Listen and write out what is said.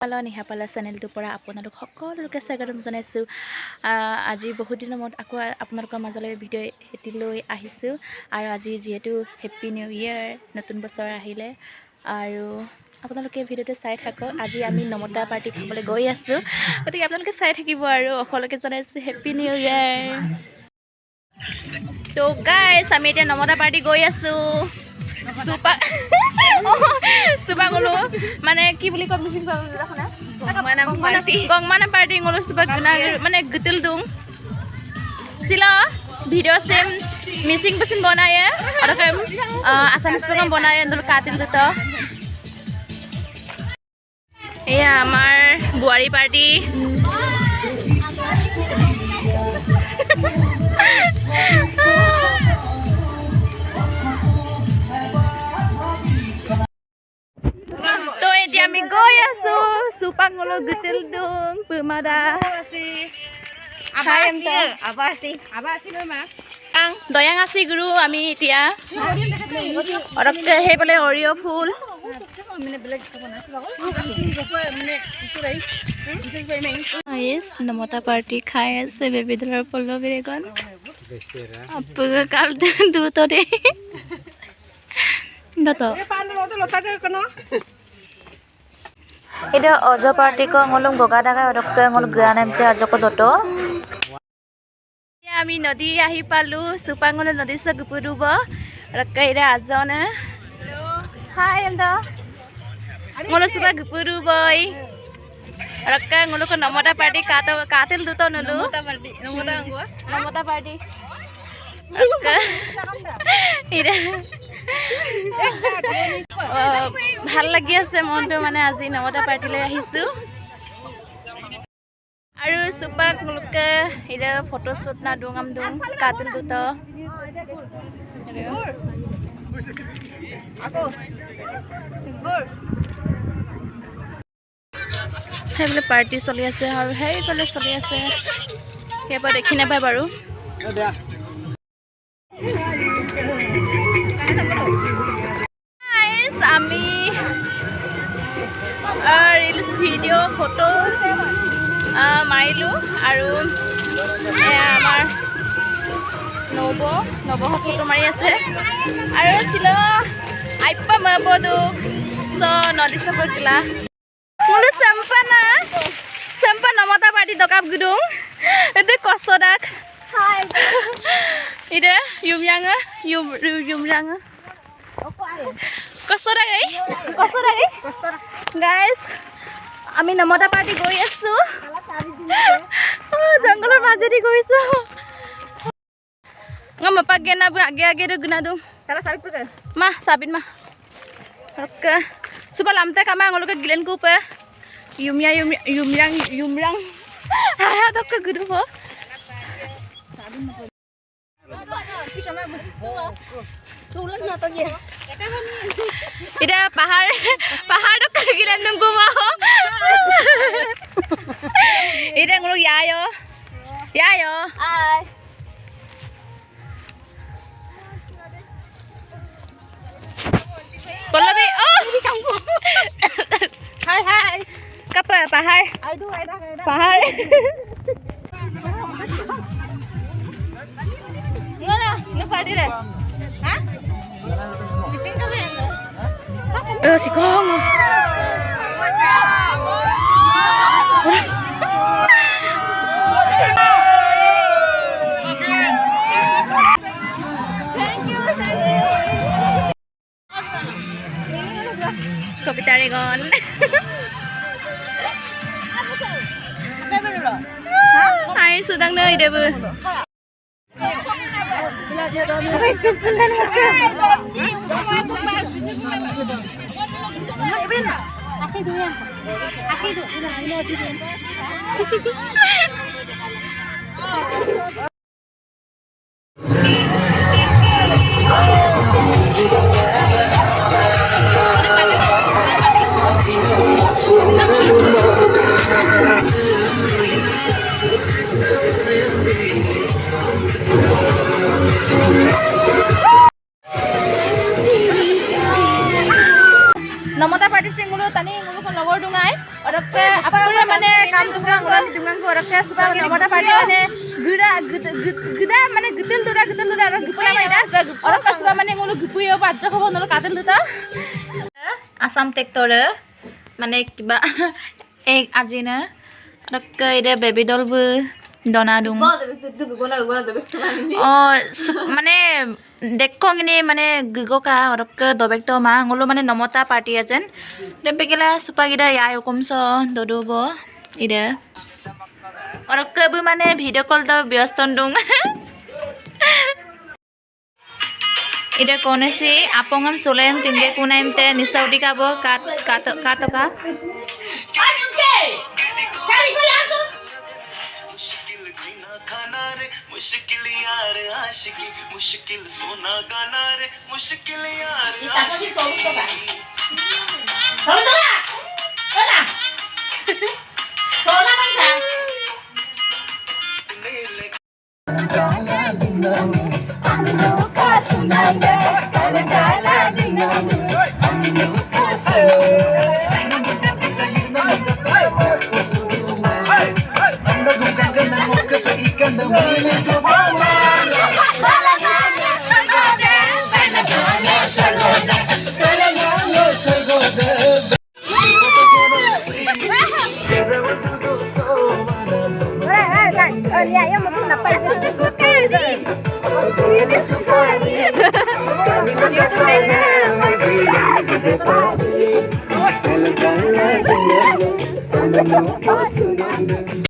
নিহাপালা চেনেলটোৰ পৰা আপোনালোক সকলোকে স্বাগতম জনাইছোঁ। আজি বহুত দিনৰ মূৰত আকৌ আপোনালোকৰ মাজলৈ ভিডিঅ' এটি লৈ আহিছোঁ আৰু আজি যিহেতু হেপ্পী নিউ ইয়েৰ নতুন বছৰ আহিলে আৰু আপোনালোকে ভিডিঅ'টো চাই থাকক। আজি আমি নমতা পাৰ্টি খাবলৈ গৈ আছোঁ, গতিকে আপোনালোকে চাই থাকিব আৰু অখলৈকে জনাইছোঁ হেপ্পী নিউ ইয়েৰ। তো গাইছ আমি এতিয়া নমতা পাৰ্টি গৈ আছোঁ। চুপা গলো মানে কি বুলি কম বেছি গংমানা পাৰ্টি গলো চুপা মানে গুতিল দুং sila video sim missing pesin bonaya ada kan asanis pengen bonaya dulu katil tuh iya amar buari party to dia mi goya su supang ngolo gutil dung pemada apa sih mama ang doyang ngasih guru ami tia orang ke he boleh oreo full guys namota party khai ase baby dollar polo beregon apa kal du to de dato itu ojo party ko ngolong boga daga orang ke ngolong ganem te ajo ko doto আমি নদী আহি পালো সুপাঙ্গল নদী সে গুপুরুব রকাইরা আজনে হাই এন্ডা মনো সুপা গুপুরুবই রকা ngolok নমতা party কাতিল দুটো নলু নমতা party ইরে ভাল লাগি আছে মনটো মানে আজি নমতা পার্টিলৈ আহিছো আৰু সুপাক মুলকে ইৰা ফটো শুট না দুঙাম দুং কাতিল দুটো হেবলে পাৰ্টি চলি আছে আৰু হেইফালে চলি আছে কেবা দেখি নাপায় বাৰু গাইস আমি ৰিলস ভিডিও ফটো মাৰিলো আৰু আমাৰ নব ফটো মাৰি আছে আৰু ছিল আইপা মবদু স নদী সব গলা মনে চেম্পা নমতা পাৰ্টি দকাপ গুদুং এতে কছদাক হাই ইদে ইউমৰাং কছদাক গাইস আমি নমতা পাৰ্টি গৈ আছো জঙ্গলৰ মাজেদি গৈছো ngam pagi na bu age guna dong kala sabit pake mah sabit mah oke coba lamte kama ngoloke gilen ku pe yumrang ha dok ke gudu ho ida pahar dok ke gilen dong ku mau ida ngolok yayo ai Polobi oh hai kapa pahar ngala lu party deh ha meeting kami si kong Kopitaregon. Hai sudang nơi deh bu. Kasih dulu ya. Kasih dulu. Namata party sing mulu tani ngulu kan logor dungai, orang ke orangnya apa mana kamu tukang orang di tungang orangnya suka nomor apa dia mana geda mana getul tuh orang gupu apa itu orang kan suka mana ngulu gupu ya baca kau ngulu katil tuh asam tektor mana kiba aji na orangnya ide baby doll bu dona dung oh মানে দেখো গিনি মানে গগকা অরক দবেক তো মা ngulu মানে নমতা party আছেন দেমপেকেলা সুপাগিদা ইয়াই comes দদুব ইদা অরক বু মানে ভিডিও কল দ ব্যস্ত দুং ইদা কোনেসি আপংম সোলেম তিনগে কুনাইমতে নিসাউটি কাবো কাটকা मुश्किल यार आशिकी मुश्किल सोना गाना रे मुश्किल यार